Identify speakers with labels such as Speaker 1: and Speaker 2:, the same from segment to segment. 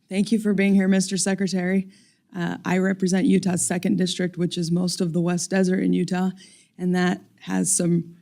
Speaker 1: Thank you for being here, Mr. Secretary. I represent Utah's 2nd District, which is most of the West Desert in Utah, and that has some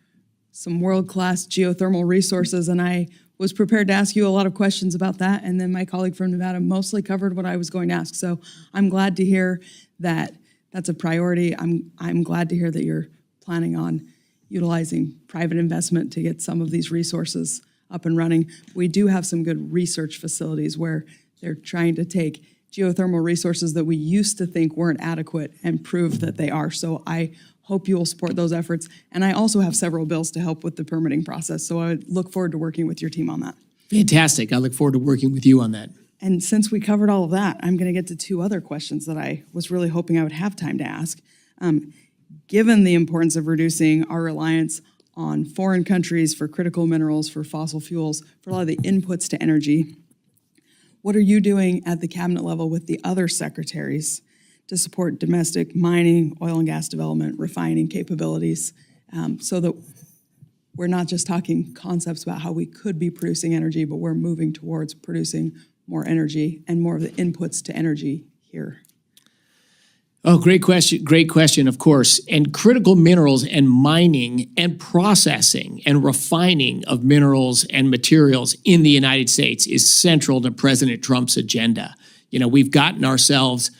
Speaker 1: world-class geothermal resources, and I was prepared to ask you a lot of questions about that, and then my colleague from Nevada mostly covered what I was going to ask. So I'm glad to hear that that's a priority. I'm glad to hear that you're planning on utilizing private investment to get some of these resources up and running. We do have some good research facilities where they're trying to take geothermal resources that we used to think weren't adequate and prove that they are. So I hope you will support those efforts. And I also have several bills to help with the permitting process. So I look forward to working with your team on that.
Speaker 2: Fantastic. I look forward to working with you on that.
Speaker 1: And since we covered all of that, I'm going to get to 2 other questions that I was really hoping I would have time to ask. Given the importance of reducing our reliance on foreign countries for critical minerals, for fossil fuels, for a lot of the inputs to energy, what are you doing at the cabinet level with the other secretaries to support domestic mining, oil and gas development, refining capabilities, so that we're not just talking concepts about how we could be producing energy, but we're moving towards producing more energy and more of the inputs to energy here?
Speaker 2: Oh, great question, of course. And critical minerals and mining and processing and refining of minerals and materials in the United States is central to President Trump's agenda. You know, we've gotten ourselves,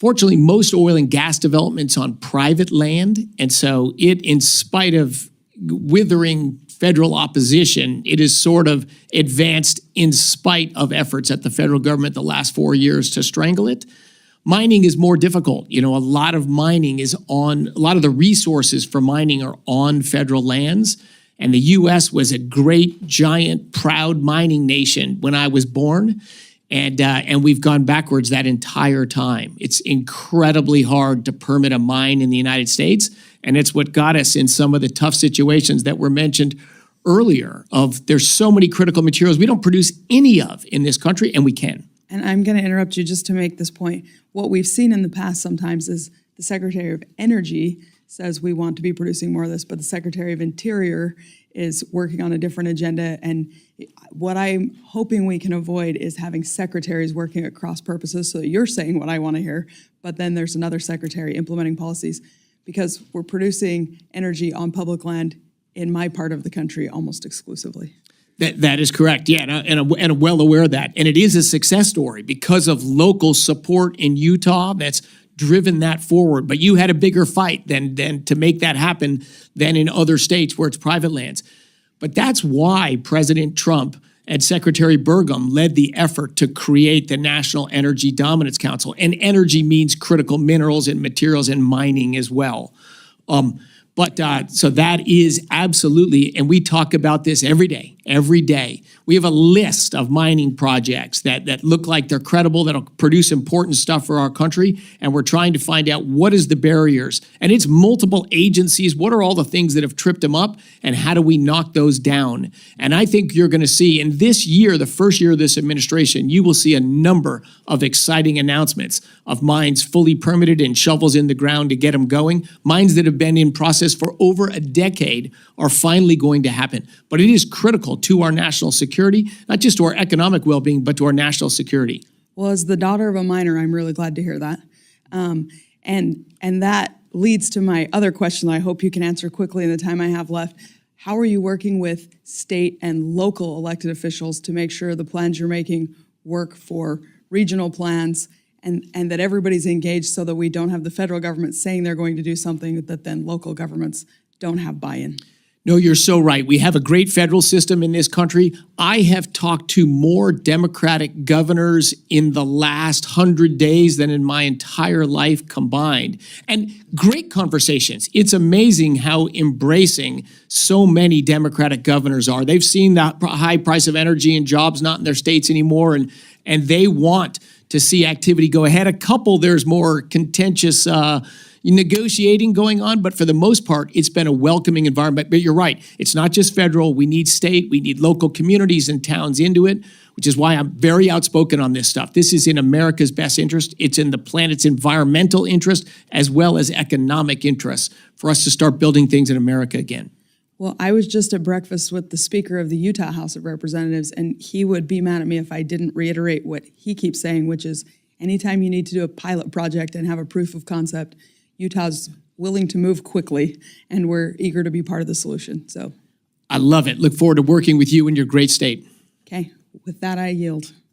Speaker 2: fortunately, most oil and gas developments on private land. And so in spite of withering federal opposition, it is sort of advanced in spite of efforts at the federal government the last 4 years to strangle it. Mining is more difficult. You know, a lot of the resources for mining are on federal lands. And the U.S. was a great, giant, proud mining nation when I was born. And we've gone backwards that entire time. It's incredibly hard to permit a mine in the United States. And it's what got us in some of the tough situations that were mentioned earlier of there's so many critical materials we don't produce any of in this country, and we can.
Speaker 1: And I'm going to interrupt you just to make this point. What we've seen in the past sometimes is the Secretary of Energy says we want to be producing more of this, but the Secretary of Interior is working on a different agenda. And what I'm hoping we can avoid is having secretaries working at cross purposes so that you're saying what I want to hear, but then there's another secretary implementing policies, because we're producing energy on public land in my part of the country almost exclusively.
Speaker 2: That is correct, yeah, and I'm well aware of that. And it is a success story because of local support in Utah that's driven that forward. But you had a bigger fight than to make that happen than in other states where it's private lands. But that's why President Trump and Secretary Burgum led the effort to create the National Energy Dominance Council. And energy means critical minerals and materials and mining as well. So that is absolutely, and we talk about this every day. We have a list of mining projects that look like they're credible, that'll produce important stuff for our country, and we're trying to find out what is the barriers. And it's multiple agencies. What are all the things that have tripped them up, and how do we knock those down? And I think you're going to see, in this year, the first year of this administration, you will see a number of exciting announcements of mines fully permitted and shovels in the ground to get them going. Mines that have been in process for over a decade are finally going to happen. But it is critical to our national security, not just to our economic well-being, but to our national security.
Speaker 1: Well, as the daughter of a miner, I'm really glad to hear that. And that leads to my other question that I hope you can answer quickly in the time I have left. How are you working with state and local elected officials to make sure the plans you're making work for regional plans, and that everybody's engaged so that we don't have the federal government saying they're going to do something that then local governments don't have buy-in?
Speaker 2: No, you're so right. We have a great federal system in this country. I have talked to more Democratic governors in the last 100 days than in my entire life combined. And great conversations. It's amazing how embracing so many Democratic governors are. They've seen the high price of energy and jobs not in their states anymore, and they want to see activity go ahead. A couple, there's more contentious negotiating going on, but for the most part, it's been a welcoming environment. But you're right, it's not just federal. We need state, we need local communities and towns into it, which is why I'm very outspoken on this stuff. This is in America's best interest. It's in the planet's environmental interest as well as economic interest for us to start building things in America again.
Speaker 1: Well, I was just at breakfast with the Speaker of the Utah House of Representatives, and he would be mad at me if I didn't reiterate what he keeps saying, which is anytime you need to do a pilot project and have a proof of concept, Utah's willing to move quickly, and we're eager to be part of the solution. So,
Speaker 2: I love it. Look forward to working with you in your great state.
Speaker 1: okay, with that, I yield.